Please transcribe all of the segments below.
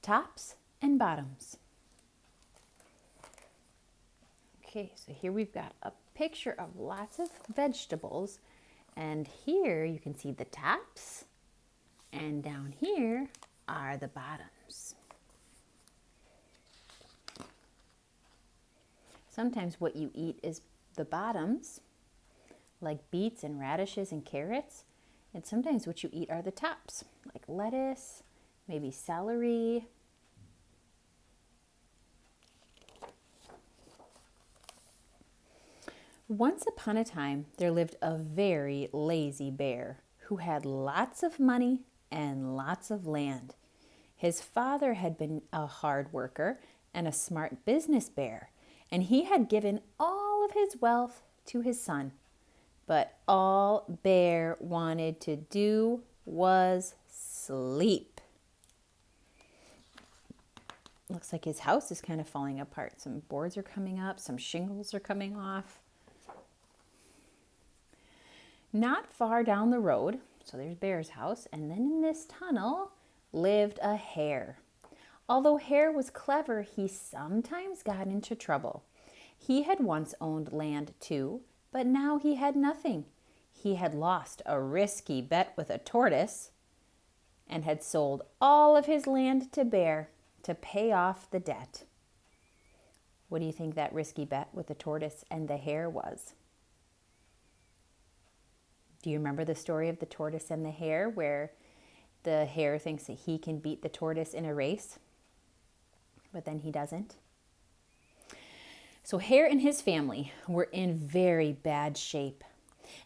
tops and bottoms. Okay, so here we've got a picture of lots of vegetables, and here you can see the tops, and down here are the bottoms. Sometimes what you eat is the bottoms, like beets and radishes and carrots, and sometimes what you eat are the tops, like lettuce, maybe celery. Once upon a time, there lived a very lazy bear who had lots of money and lots of land. His father had been a hard worker and a smart business bear, and he had given all of his wealth to his son. But all Bear wanted to do was sleep. Looks like his house is kind of falling apart. Some boards are coming up, some shingles are coming off. Not far down the road, so there's Bear's house, and then in this tunnel lived a hare. Although Hare was clever, he sometimes got into trouble. He had once owned land too, but now he had nothing. He had lost a risky bet with a tortoise and had sold all of his land to Bear to pay off the debt. What do you think that risky bet with the tortoise and the hare was? Do you remember the story of the tortoise and the hare, where the hare thinks that he can beat the tortoise in a race, but then he doesn't? So Hare and his family were in very bad shape.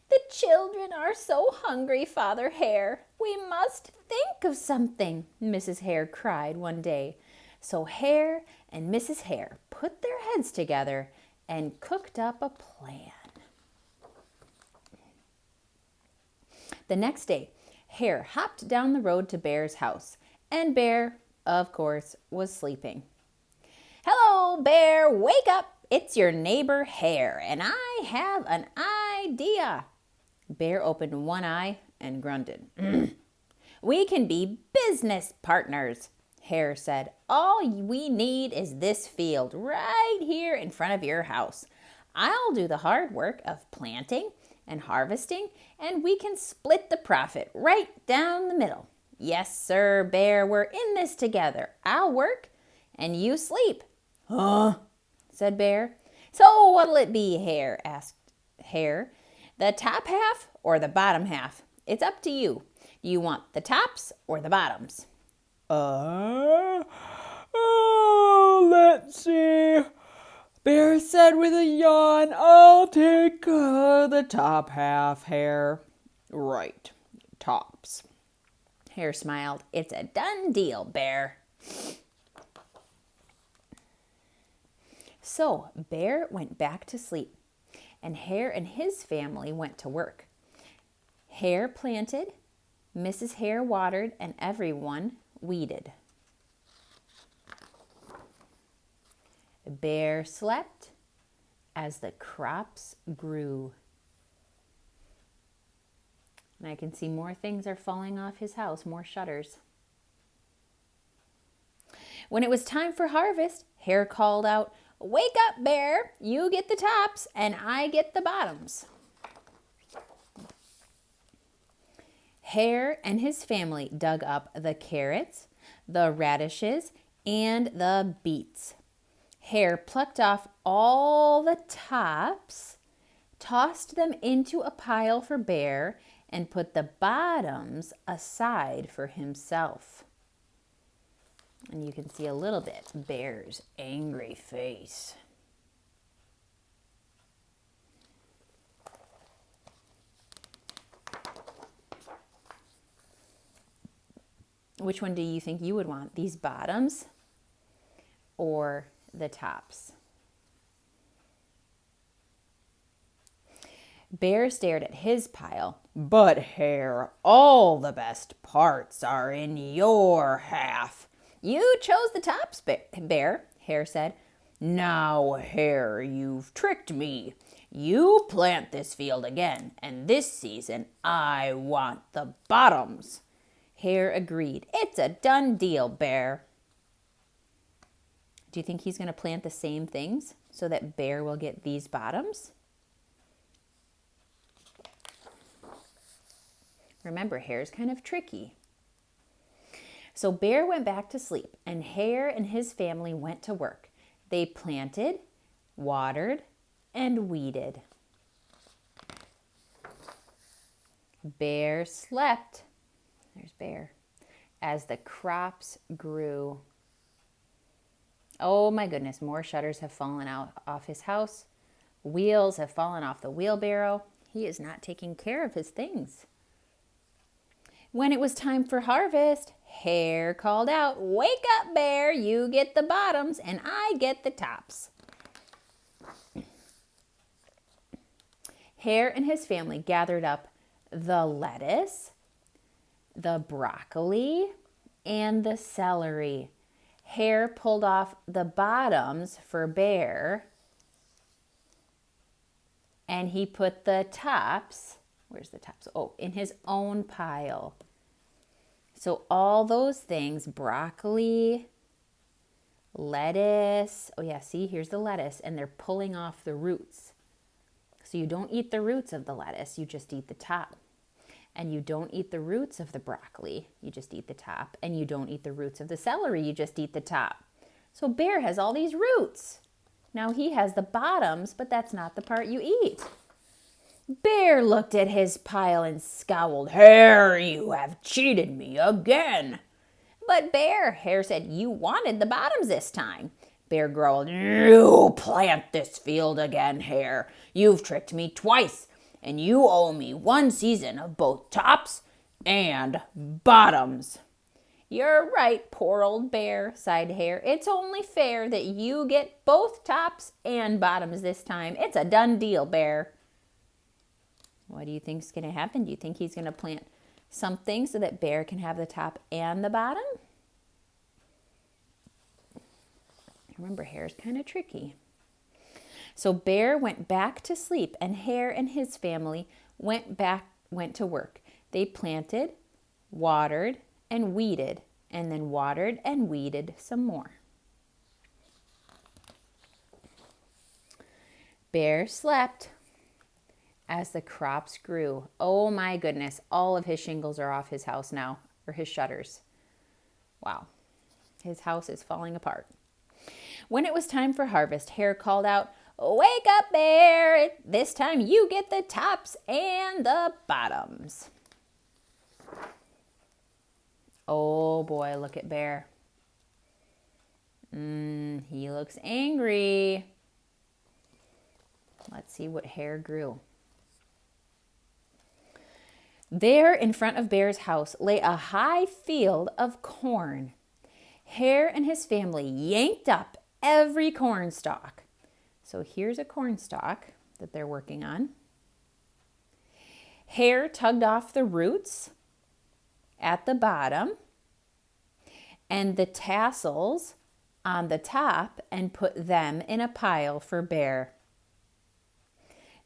"The children are so hungry, Father Hare. We must think of something," Mrs. Hare cried one day. So Hare and Mrs. Hare put their heads together and cooked up a plan. The next day, Hare hopped down the road to Bear's house, and Bear, of course, was sleeping. "Hello, Bear, wake up. It's your neighbor Hare, and I have an idea." Bear opened one eye and grunted. "We can be business partners," Hare said. "All we need is this field right here in front of your house. I'll do the hard work of planting and harvesting, and we can split the profit right down the middle. Yes, sir, Bear, we're in this together. I'll work and you sleep." "Huh?" said Bear. "So what'll it be, Hare?" asked Hare. "The top half or the bottom half? It's up to you. Do you want the tops or the bottoms?" Let's see," Bear said with a yawn. "I'll take the top half, Hare." "Right, tops." Hare smiled. "It's a done deal, Bear." So Bear went back to sleep, and Hare and his family went to work. Hare planted, Mrs. Hare watered, and everyone weeded. Bear slept as the crops grew. And I can see more things are falling off his house, more shutters. When it was time for harvest, Hare called out, "Wake up, Bear. You get the tops and I get the bottoms." Hare and his family dug up the carrots, the radishes, and the beets. Hare plucked off all the tops, tossed them into a pile for Bear, and put the bottoms aside for himself. And you can see a little bit Bear's angry face. Which one do you think you would want? These bottoms or the tops? Bear stared at his pile. "But Hare, all the best parts are in your half." "You chose the tops, Bear," Hare said. "Now, Hare, you've tricked me. You plant this field again, and this season I want the bottoms." Hare agreed. "It's a done deal, Bear." Do you think he's going to plant the same things so that Bear will get these bottoms? Remember, Hare's kind of tricky. So Bear went back to sleep, and Hare and his family went to work. They planted, watered, and weeded. Bear slept, there's Bear, as the crops grew. Oh my goodness, more shutters have fallen off his house. Wheels have fallen off the wheelbarrow. He is not taking care of his things. When it was time for harvest, Hare called out, "Wake up, Bear, you get the bottoms and I get the tops." Hare and his family gathered up the lettuce, the broccoli, and the celery. Hare pulled off the bottoms for Bear, and he put the tops, where's the tops? Oh, in his own pile. So all those things, broccoli, lettuce, oh yeah, see, here's the lettuce, and they're pulling off the roots. So you don't eat the roots of the lettuce, you just eat the top. And you don't eat the roots of the broccoli, you just eat the top. And you don't eat the roots of the celery, you just eat the top. So Bear has all these roots. Now he has the bottoms, but that's not the part you eat. Bear looked at his pile and scowled. "Hare, you have cheated me again." "But Bear," Hare said, "you wanted the bottoms this time." Bear growled, "You plant this field again, Hare. You've tricked me twice. And you owe me one season of both tops and bottoms." "You're right, poor old Bear," sighed Hare. "It's only fair that you get both tops and bottoms this time. It's a done deal, Bear." What do you think's going to happen? Do you think he's going to plant something so that Bear can have the top and the bottom? Remember, Hare's kind of tricky. So Bear went back to sleep, and Hare and his family went to work. They planted, watered, and weeded, and then watered and weeded some more. Bear slept as the crops grew. Oh my goodness, all of his shingles are off his house now, or his shutters. Wow, his house is falling apart. When it was time for harvest, Hare called out, "Wake up, Bear! This time you get the tops and the bottoms." Oh boy, look at Bear. He looks angry. Let's see what Hare grew. There in front of Bear's house lay a high field of corn. Hare and his family yanked up every corn stalk. So here's a corn stalk that they're working on. Hare tugged off the roots at the bottom and the tassels on the top and put them in a pile for Bear.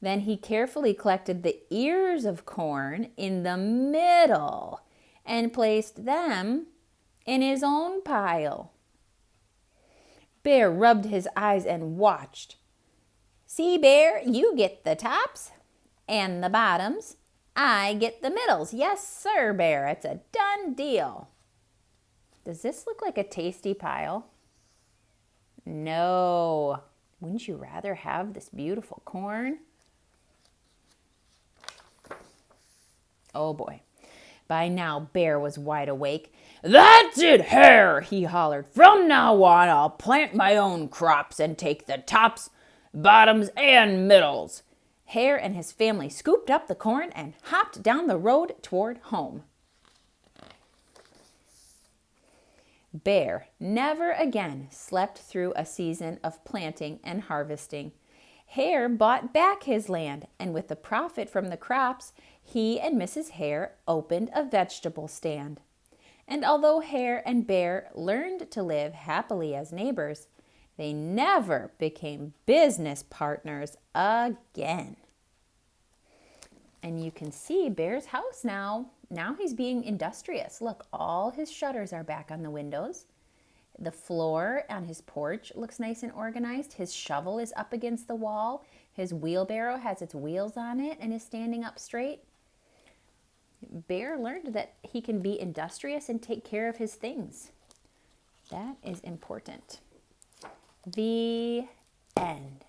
Then he carefully collected the ears of corn in the middle and placed them in his own pile. Bear rubbed his eyes and watched. "See, Bear, you get the tops and the bottoms. I get the middles. Yes, sir, Bear. It's a done deal." Does this look like a tasty pile? No. Wouldn't you rather have this beautiful corn? Oh boy. By now, Bear was wide awake. "That's it, Hare," he hollered. "From now on, I'll plant my own crops and take the tops, bottoms, and middles." Hare and his family scooped up the corn and hopped down the road toward home. Bear never again slept through a season of planting and harvesting. Hare bought back his land, and with the profit from the crops, he and Mrs. Hare opened a vegetable stand. And although Hare and Bear learned to live happily as neighbors, they never became business partners again. And you can see Bear's house now. Now he's being industrious. Look, all his shutters are back on the windows. The floor on his porch looks nice and organized. His shovel is up against the wall. His wheelbarrow has its wheels on it and is standing up straight. Bear learned that he can be industrious and take care of his things. That is important. The end.